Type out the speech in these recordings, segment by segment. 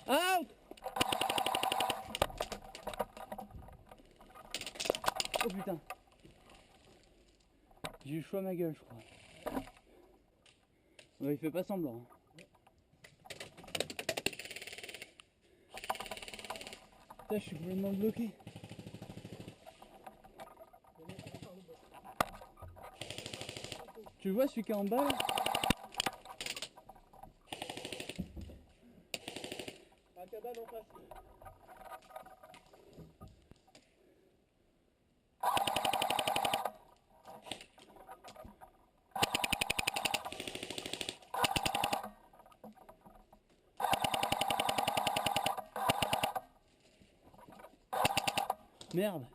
Out! Oh putain. J'ai eu chaud à ma gueule, je crois. Ouais, il fait pas semblant. Putain, je suis complètement bloqué. Tu le vois celui qui est en bas là? Un cabane en face. Merde.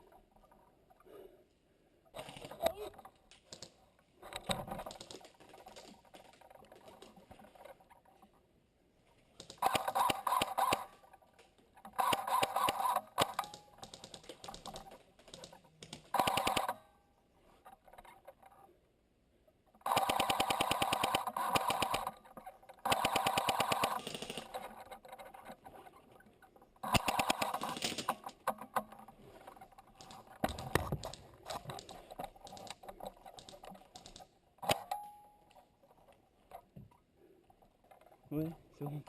Ouais, c'est bon.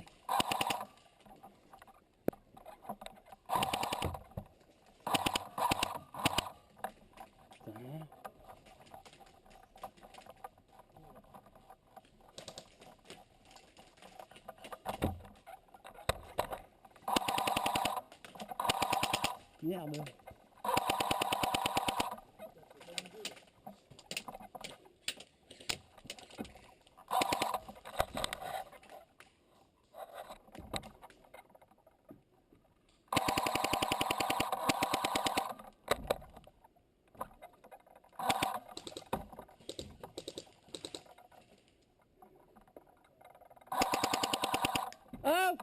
Putain. Merde. Hop!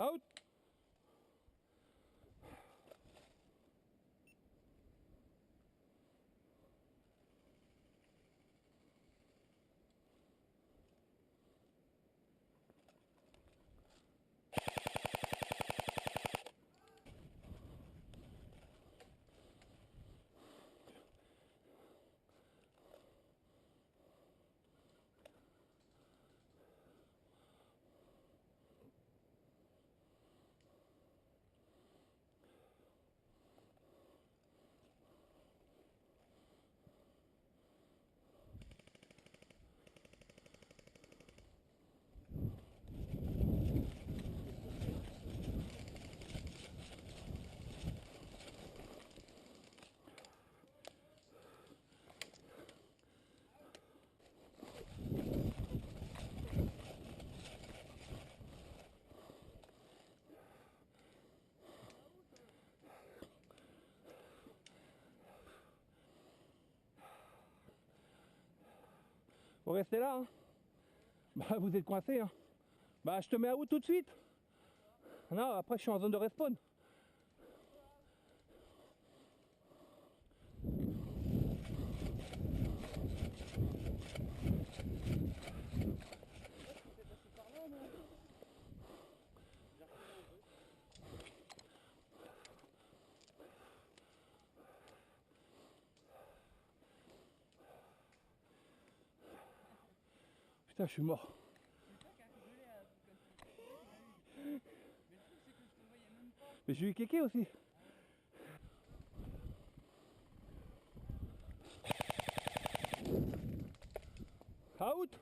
Out! Vous restez là, hein? Bah vous êtes coincé, hein? Bah je te mets à où tout de suite? Non, après je suis en zone de respawn. Putain, je suis mort. Mais j'ai eu kéké aussi. Out.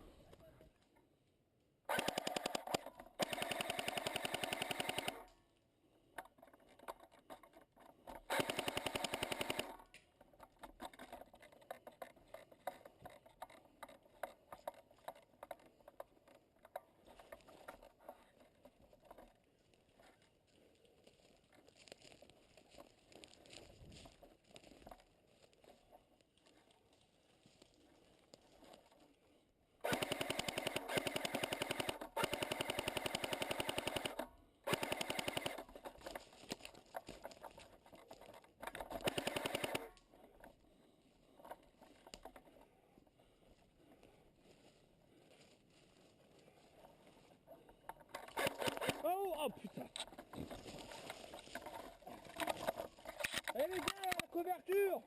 Oh putain. Eh les gars, la couverture.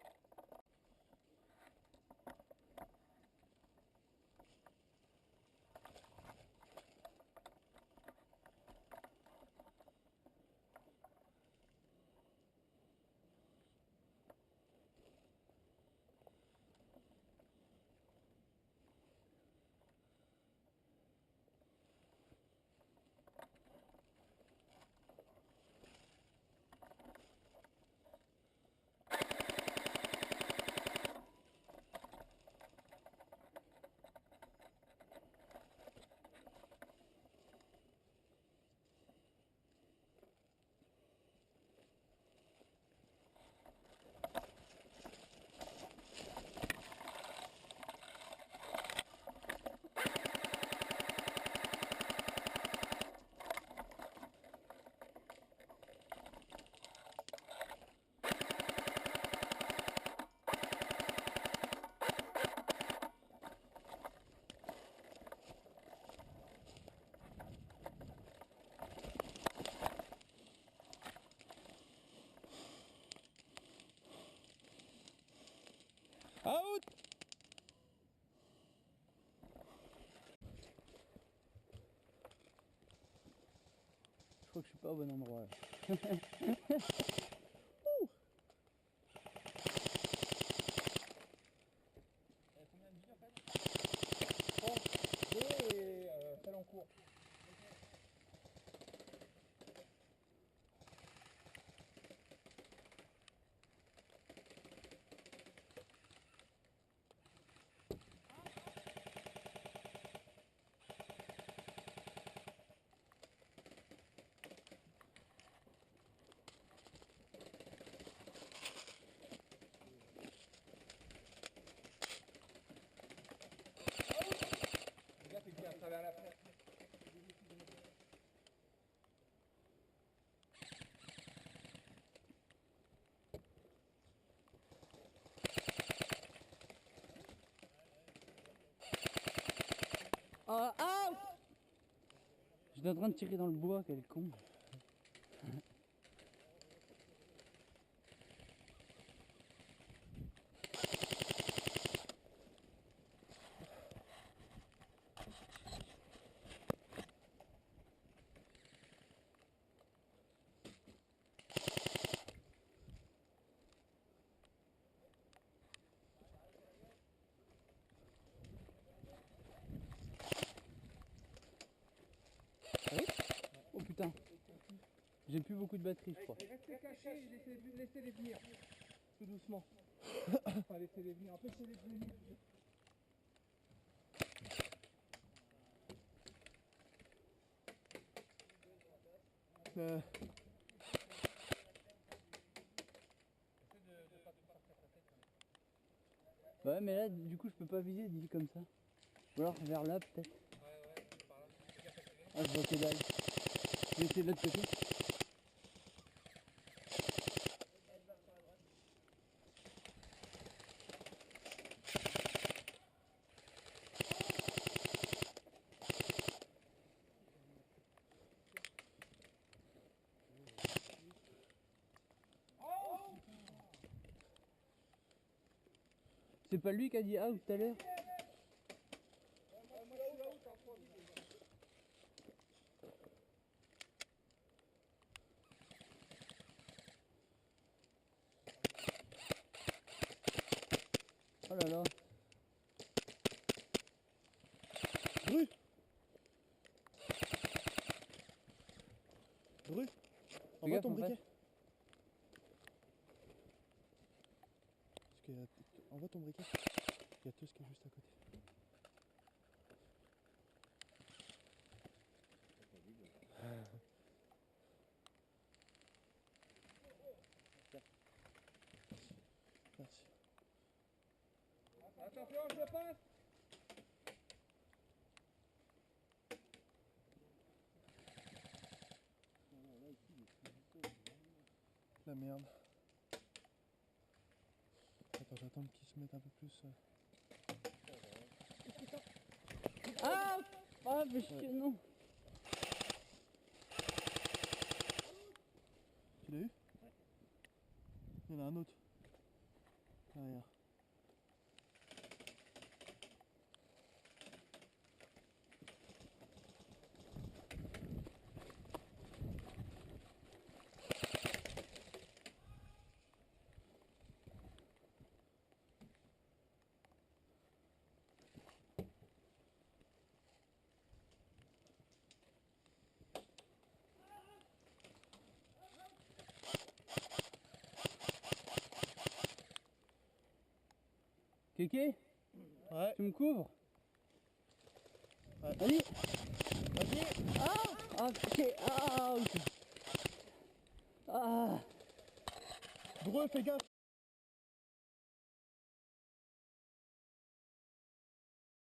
Out. Je crois que je suis pas au bon endroit là. Saloncourt. Le gars, t'es bien à travers la fenêtre. Ah, ah! J'étais en train de tirer dans le bois, quel con. Oh putain. J'ai plus beaucoup de batterie, je crois. Restez cachés et laissez-les venir. Tout doucement. Enfin, laissez-les venir. Empêchez-les de venir. Ouais, mais là, du coup, je peux pas viser dit comme ça. Ou alors vers là, peut-être. Ah, je vois que dalle. Je vais essayer de l'autre côté. C'est pas lui qui a dit ah tout à l'heure? Oh là là. Bru. Bru. Fais Envoie gaffe, ton en fait. briquet. Envoie ton briquet. Il y a Teus qui est juste à côté. Merci. Attention, je passe. La merde. Attends, j'attends qu'ils se mettent un peu plus. Ah. Ah, mais non. Tu l'as eu? Il y en a un autre. Derrière. Kéké, Ouais. tu me couvres? Ouais. Vas-y. Vas-y. Ah, ok. Ah, ok. Ah. Dreux, fais gaffe.